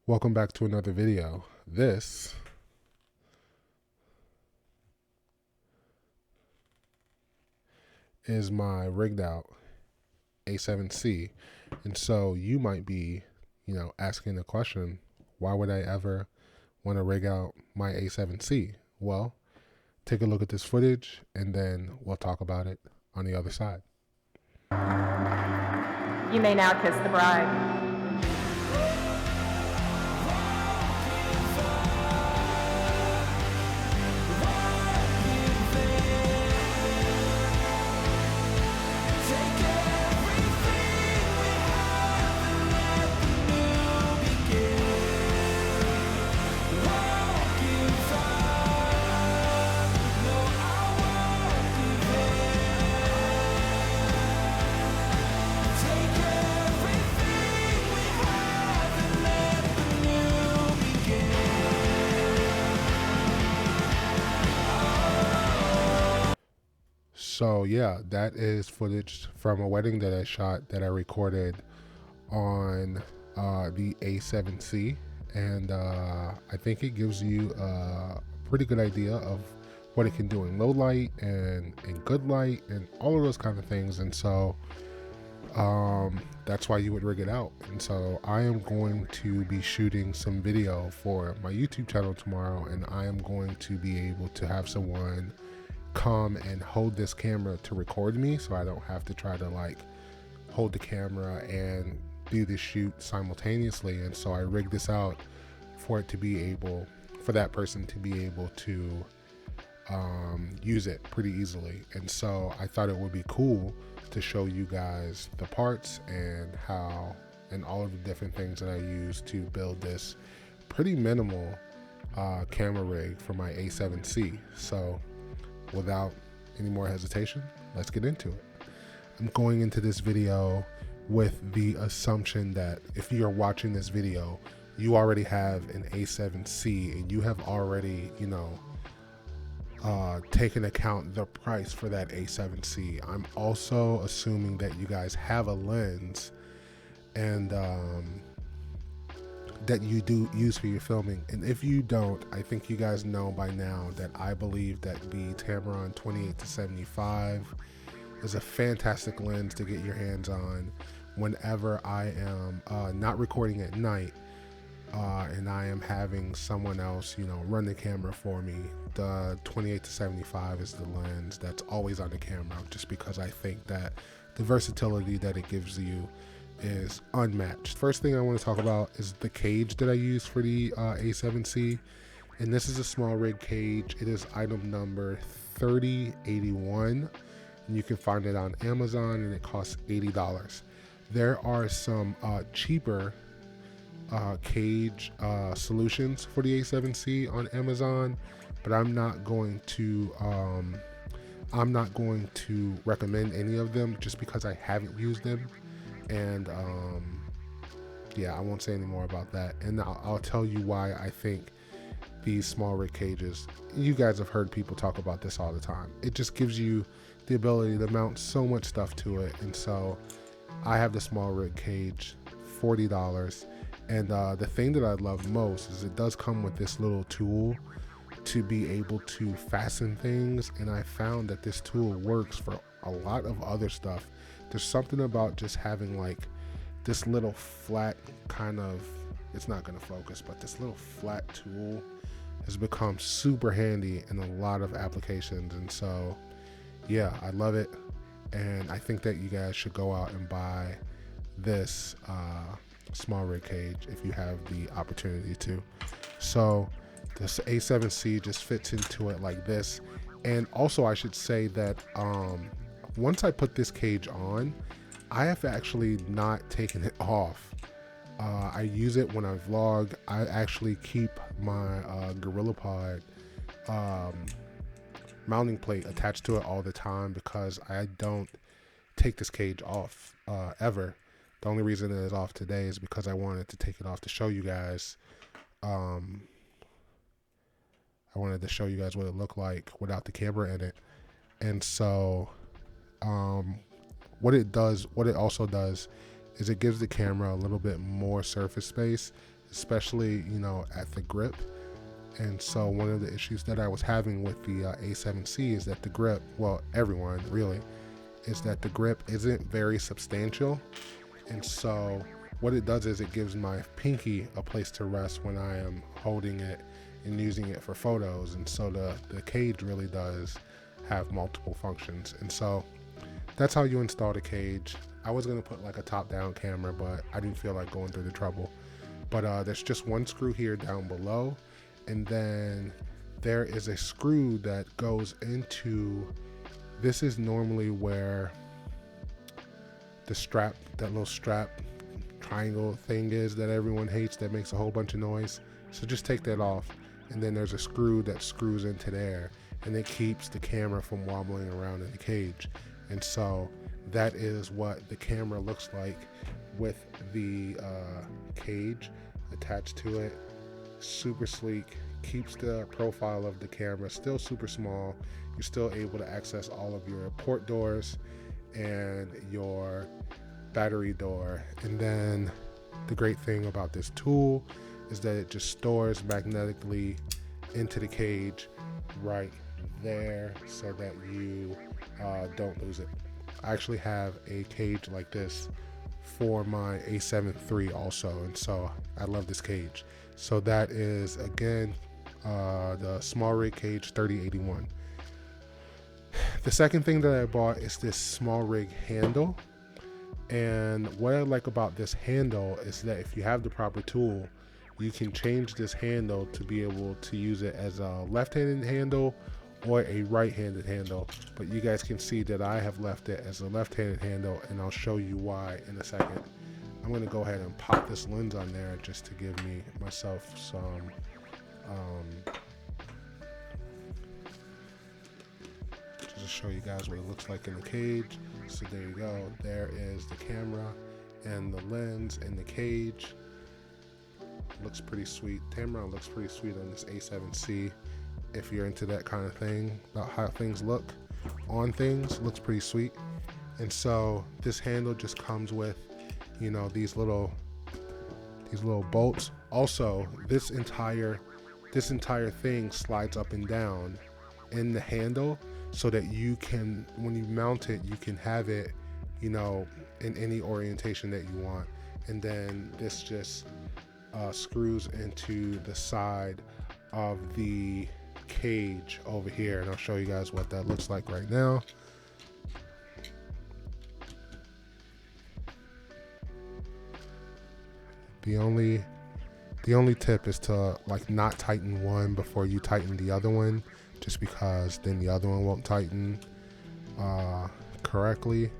Welcome back to another video. This is my rigged out A7C. And so you might be, asking the question, why would I ever want to rig out my A7C? Well, take a look at this footage and then we'll talk about it on the other side. You may now kiss the bride. So yeah, that is footage from a wedding that I shot that I recorded on the A7C, and I think it gives you a pretty good idea of what it can do in low light and in good light and all of those kind of things. And so that's why you would rig it out. And so I am going to be shooting some video for my YouTube channel tomorrow, and I am going to be able to have someone come and hold this camera to record me, so I don't have to try to hold the camera and do the shoot simultaneously. And so I rigged this out for it to be able, for that person to be able to use it pretty easily. And so I thought it would be cool to show you guys the parts and how, and all of the different things that I use to build this pretty minimal camera rig for my A7C. So without any more hesitation, let's get into it. I'm going into this video with the assumption that if you're watching this video, you already have an A7C and you have already, taken account the price for that A7C. I'm also assuming that you guys have a lens and that you do use for your filming. And if you don't, I think you guys know by now that I believe that the Tamron 28-75 is a fantastic lens to get your hands on whenever I am not recording at night and I am having someone else, run the camera for me. The 28-75 is the lens that's always on the camera, just because I think that the versatility that it gives you is unmatched. First thing I want to talk about is the cage that I use for the A7C, and this is a small rig cage. It is item number 3081, and you can find it on Amazon, and it costs $80. There are some cheaper cage solutions for the A7C on Amazon, but I'm not going to recommend any of them just because I haven't used them. And yeah, I won't say any more about that. And I'll tell you why I think these small rig cages, you guys have heard people talk about this all the time. It just gives you the ability to mount so much stuff to it. And so I have the small rig cage, $40. And the thing that I love most is it does come with this little tool to be able to fasten things. And I found that this tool works for a lot of other stuff. There's something about just having this little flat kind of, it's not going to focus, but this little flat tool has become super handy in a lot of applications. And so, yeah, I love it. And I think that you guys should go out and buy this small rig cage if you have the opportunity to. So this A7C just fits into it like this. And also I should say that once I put this cage on, I have actually not taken it off. I use it when I vlog. I actually keep my Gorrilapod mounting plate attached to it all the time because I don't take this cage off ever. The only reason it is off today is because I wanted to take it off to show you guys. I wanted to show you guys what it looked like without the camera in it. And so what it also does is it gives the camera a little bit more surface space especially, you know, at the grip. And so one of the issues that I was having with the A7C is that the grip, well, everyone really, is that the grip isn't very substantial. And so what it does is it gives my pinky a place to rest when I am holding it and using it for photos. And so the cage really does have multiple functions. And so that's how you install the cage. I was gonna put like a top-down camera, but I didn't feel like going through the trouble. But there's just one screw here down below, and then there is a screw that goes into, this is normally where the strap, that little strap triangle thing is that everyone hates, that makes a whole bunch of noise. So just take that off, and then there's a screw that screws into there, and it keeps the camera from wobbling around in the cage. And so that is what the camera looks like with the cage attached to it. Super sleek, keeps the profile of the camera still super small. You're still able to access all of your port doors and your battery door. And then the great thing about this tool is that it just stores magnetically into the cage right there so that you don't lose it. I actually have a cage like this for my A7 III also, and so I love this cage. So that is, again, the small rig cage 3081. The second thing that I bought is this small rig handle. And what I like about this handle is that if you have the proper tool, you can change this handle to be able to use it as a left-handed handle or a right-handed handle. But you guys can see that I have left it as a left-handed handle, and I'll show you why in a second. I'm gonna go ahead and pop this lens on there just to give myself some just to show you guys what it looks like in the cage. So there you go, there is the camera and the lens and the cage. Looks pretty sweet. Tamron looks pretty sweet on this A7C. If you're into that kind of thing, about how things look on things, looks pretty sweet. And so this handle just comes with, you know, these little bolts. Also, this entire thing slides up and down in the handle so that you can, when you mount it, you can have it, you know, in any orientation that you want. And then this just screws into the side of the cage over here, and I'll show you guys what that looks like right now. The only tip is to like not tighten one before you tighten the other one, just because then the other one won't tighten correctly.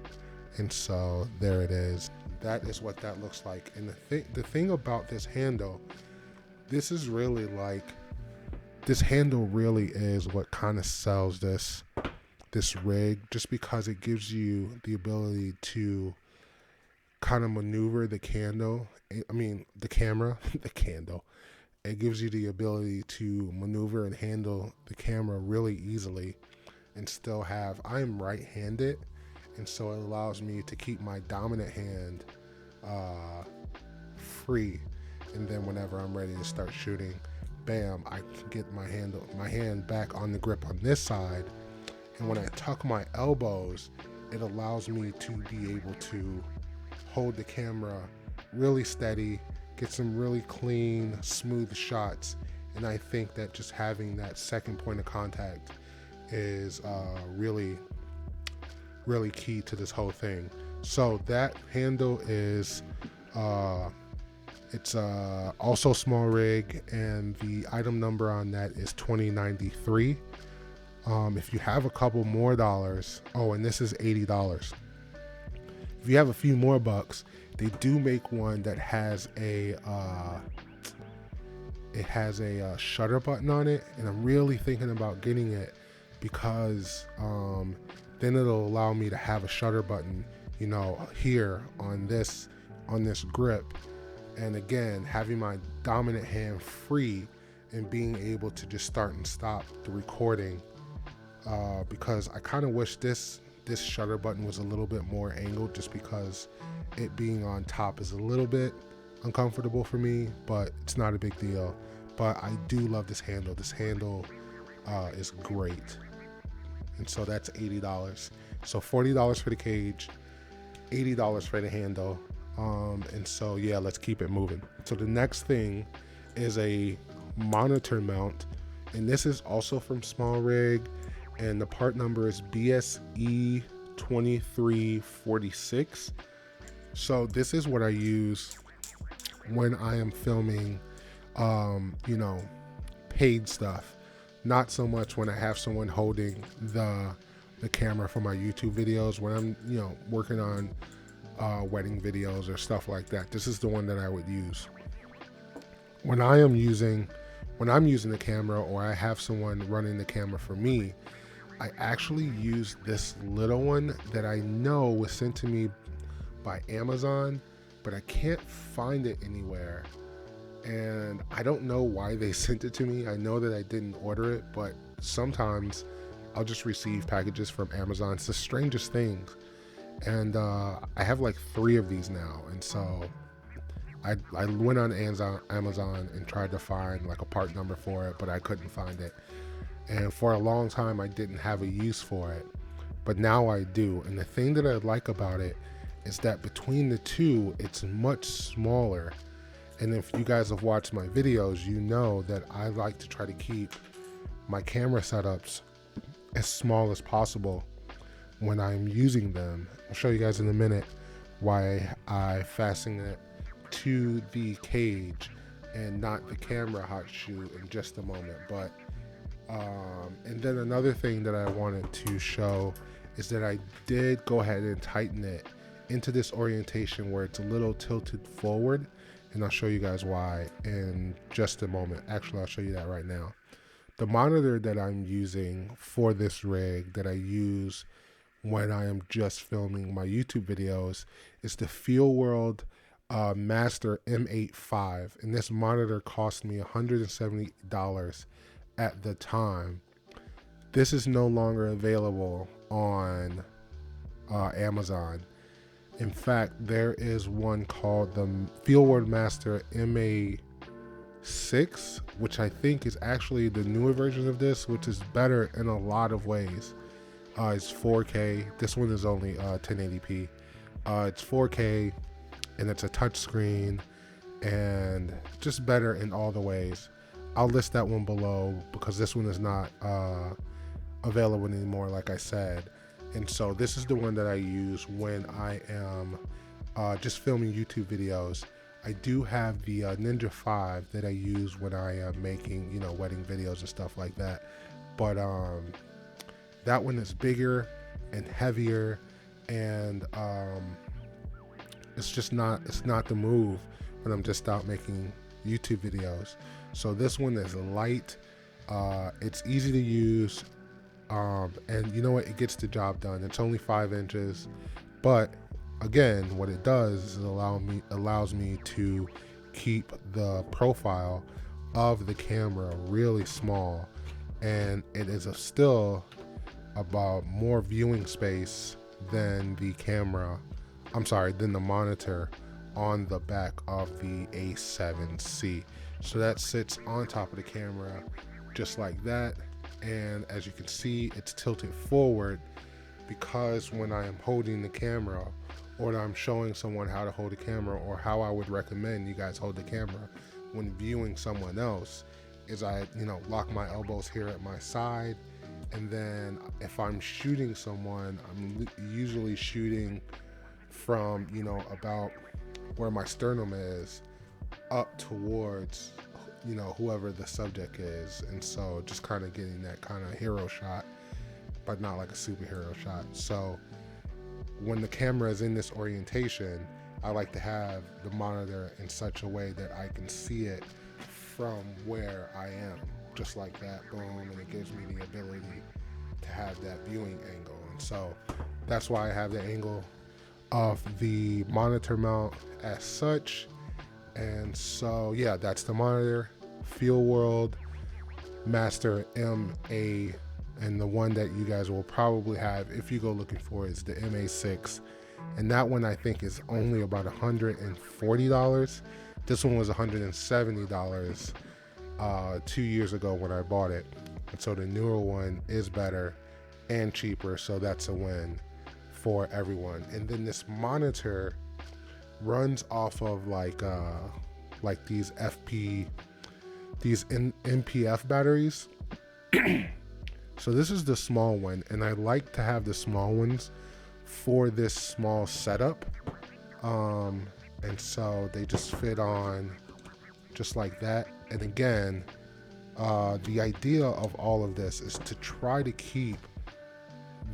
And so there it is. That is what that looks like. And the thing about this handle, this handle really is what kind of sells this rig, just because it gives you the ability to kind of maneuver the camera, the candle. It gives you the ability to maneuver and handle the camera really easily and still have, I'm right-handed, and so it allows me to keep my dominant hand free, and then whenever I'm ready to start shooting, bam, I can get my hand back on the grip on this side, and when I tuck my elbows, it allows me to be able to hold the camera really steady, get some really clean, smooth shots. And I think that just having that second point of contact is really, really key to this whole thing. So that handle is it's also small rig, and the item number on that is 2093. If you have a couple more dollars, and this is $80. If you have a few more bucks, they do make one that has a shutter button on it, and I'm really thinking about getting it because then it'll allow me to have a shutter button, you know, here on this grip, and again having my dominant hand free and being able to just start and stop the recording, because I kind of wish this shutter button was a little bit more angled, just because it being on top is a little bit uncomfortable for me, but it's not a big deal. But I do love this handle. This handle is great. And so that's $80. So $40 for the cage, $80 for the handle. And so yeah, let's keep it moving. So the next thing is a monitor mount, and this is also from Small Rig, and the part number is BSE 2346. So this is what I use when I am filming you know, paid stuff. Not so much when I have someone holding the camera for my YouTube videos. When I'm, you know, working on wedding videos or stuff like that, this is the one that I would use. When I'm using the camera, or I have someone running the camera for me, I actually use this little one that I know was sent to me by Amazon, but I can't find it anywhere. And I don't know why they sent it to me. I know that I didn't order it, but sometimes I'll just receive packages from Amazon. It's the strangest things. And I have like 3 of these now. And so I went on Amazon and tried to find like a part number for it, but I couldn't find it. And for a long time, I didn't have a use for it, but now I do. And the thing that I like about it is that between the two, it's much smaller. And if you guys have watched my videos, you know that I like to try to keep my camera setups as small as possible when I'm using them. I'll show you guys in a minute why I fasten it to the cage and not the camera hot shoe in just a moment. But and then another thing that I wanted to show is that I did go ahead and tighten it into this orientation where it's a little tilted forward, and I'll show you guys why in just a moment. Actually, I'll show you that right now. The monitor that I'm using for this rig, that I use when I am just filming my YouTube videos, is the Feelworld Master MA5, and this monitor cost me $170 at the time. This is no longer available on Amazon. In fact, there is one called the Feelworld Master MA6, which I think is actually the newer version of this, which is better in a lot of ways. It's 4K. This one is only 1080p. It's 4K, and it's a touchscreen, and just better in all the ways. I'll list that one below because this one is not available anymore, like I said. And so this is the one that I use when I am just filming YouTube videos. I do have the Ninja 5 that I use when I am making, you know, wedding videos and stuff like that. But that one is bigger and heavier, and it's not the move when I'm just out making YouTube videos. So this one is light, it's easy to use, and you know what, it gets the job done. It's only 5 inches, but again, what it does is it allows me to keep the profile of the camera really small, and it is still about more viewing space than the monitor on the back of the A7C. So that sits on top of the camera just like that, and as you can see, it's tilted forward because when I am holding the camera, or I'm showing someone how to hold a camera, or how I would recommend you guys hold the camera when viewing someone else, is I, you know, lock my elbows here at my side, and then if I'm shooting someone, I'm usually shooting from, you know, about where my sternum is up towards, you know, whoever the subject is. And so just kind of getting that kind of hero shot, but not like a superhero shot. So when the camera is in this orientation, I like to have the monitor in such a way that I can see it from where I am, just like that, boom, and it gives me the ability to have that viewing angle. And so that's why I have the angle of the monitor mount as such. And so yeah, that's the monitor, Feelworld Master MA, and the one that you guys will probably have if you go looking for it is the MA6, and that one I think is only about $140. This one was $170 2 years ago when I bought it. And so the newer one is better and cheaper, so that's a win for everyone. And then this monitor runs off of like these NPF batteries. So this is the small one, and I like to have the small ones for this small setup. And so they just fit on just like that. And again, the idea of all of this is to try to keep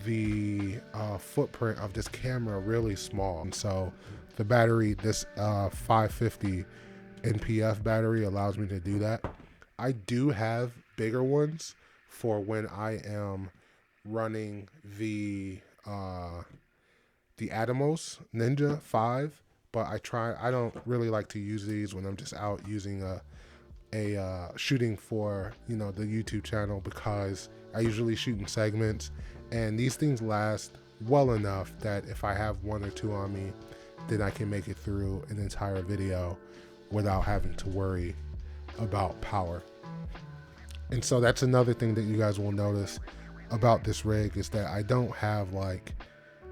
the footprint of this camera really small. And so the battery, this 550 NPF battery, allows me to do that. I do have bigger ones for when I am running the Atomos Ninja 5, but I don't really like to use these when I'm just out using a shooting for, you know, the YouTube channel, because I usually shoot in segments, and these things last well enough that if I have one or two on me, then I can make it through an entire video without having to worry about power. And so that's another thing that you guys will notice about this rig, is that I don't have, like,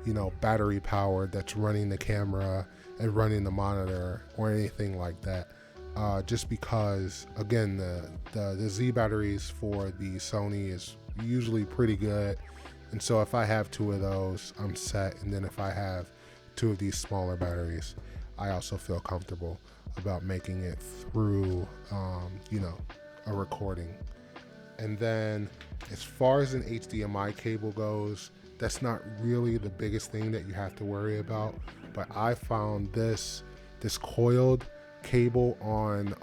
you know, battery power that's running the camera and running the monitor or anything like that. Just because, again, the Z batteries for the Sony is usually pretty good. And so if I have two of those, I'm set. And then if I have two of these smaller batteries, I also feel comfortable about making it through, you know, a recording. And then as far as an HDMI cable goes, that's not really the biggest thing that you have to worry about. But I found this coiled cable on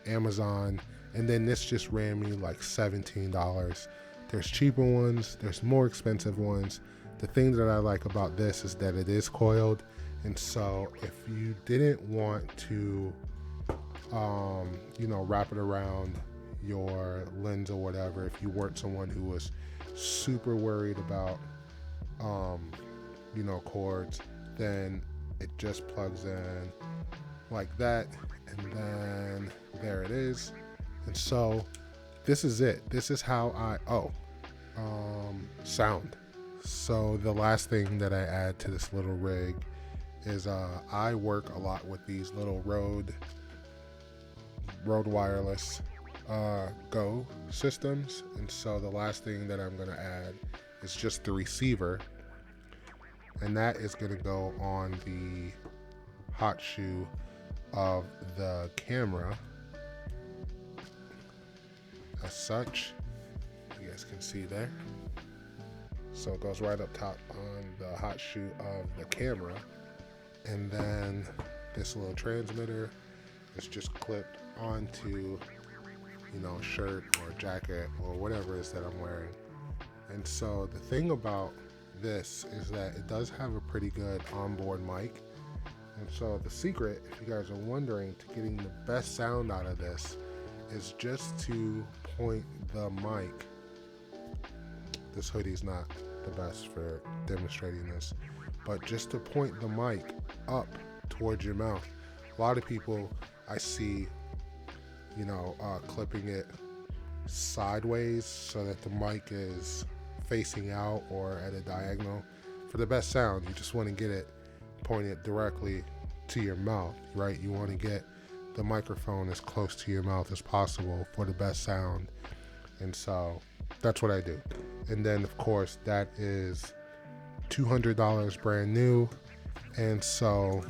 Amazon, and then this just ran me like $17. There's cheaper ones, there's more expensive ones. The thing that I like about this is that it is coiled, and so if you didn't want to you know, wrap it around your lens or whatever, if you weren't someone who was super worried about you know, cords, then it just plugs in like that, and then there it is. And so this is it. This is how sound. So the last thing that I add to this little rig is I work a lot with these little Rode Wireless Go systems, and so the last thing that I'm going to add is just the receiver, and that is going to go on the hot shoe of the camera as such. You guys can see there. So it goes right up top on the hot shoe of the camera, and then this little transmitter is just clipped onto, you know, a shirt or a jacket or whatever it is that I'm wearing. And so the thing about this is that it does have a pretty good onboard mic. And so the secret, if you guys are wondering, to getting the best sound out of this is just to point the mic. This hoodie's not the best for demonstrating this, but just to point the mic up towards your mouth. A lot of people I see, you know, clipping it sideways so that the mic is facing out or at a diagonal. For the best sound, you just want to get it pointed directly to your mouth, right? You want to get the microphone as close to your mouth as possible for the best sound. And so that's what I do. And then of course that is $200 brand new. And so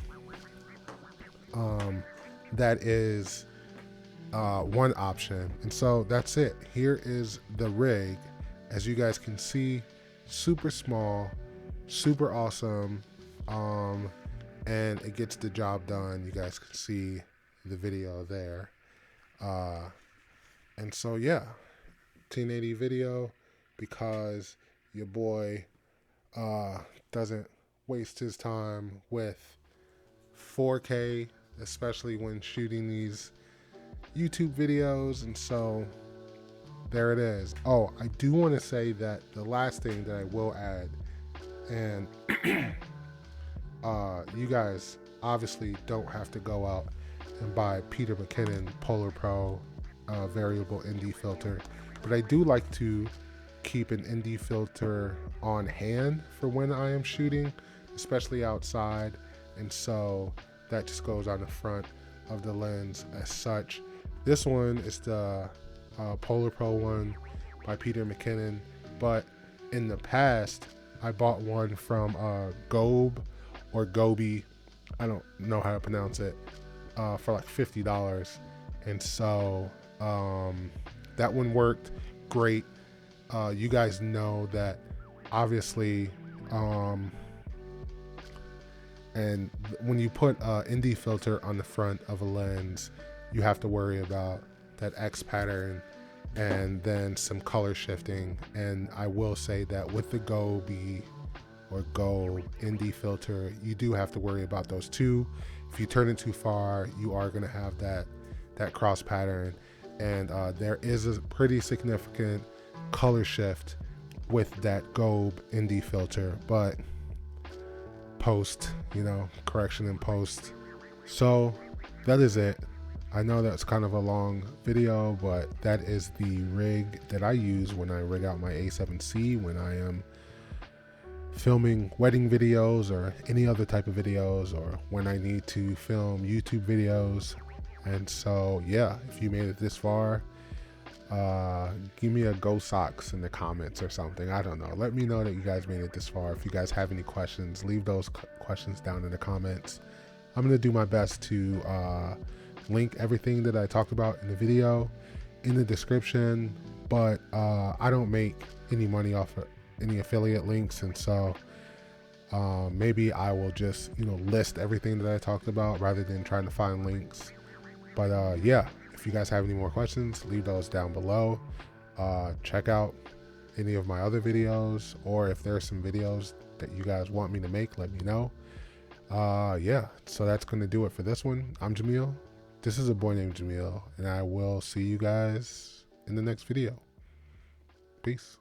that is one option. And so that's it. Here is the rig. As you guys can see, super small, super awesome, and it gets the job done. You guys can see the video there. And so yeah, 1080 video, because your boy doesn't waste his time with 4K, especially when shooting these YouTube videos. And so there it is. Oh, I do want to say that the last thing that I will add, and you guys obviously don't have to go out and by Peter McKinnon Polar Pro variable ND filter. But I do like to keep an ND filter on hand for when I am shooting, especially outside, and so that just goes on the front of the lens as such. This one is the Polar Pro one by Peter McKinnon, but in the past I bought one from Gobe or Goby, I don't know how to pronounce it, for like $50, and so that one worked great. You guys know that obviously, and when you put ND filter on the front of a lens, you have to worry about that X pattern and then some color shifting. And I will say that with the Goby or Go ND filter, you do have to worry about those two. If you turn it too far, you are going to have that cross pattern, and there is a pretty significant color shift with that Gobe ND filter, but post, correction in post. So that is it. I know that's kind of a long video, but that is the rig that I use when I rig out my A7C when I am filming wedding videos or any other type of videos, or when I need to film YouTube videos. And so yeah, if you made it this far, give me a go socks in the comments or something. I don't know, let me know that you guys made it this far. If you guys have any questions, leave those questions down in the comments. I'm gonna do my best to link everything that I talked about in the video in the description, but I don't make any money off of any affiliate links, and so maybe I will just list everything that I talked about rather than trying to find links. But yeah, if you guys have any more questions, leave those down below. Check out any of my other videos, or if there's some videos that you guys want me to make, let me know. Yeah, so that's gonna do it for this one. I'm Jamil. This is a boy named Jamil, and I will see you guys in the next video. Peace.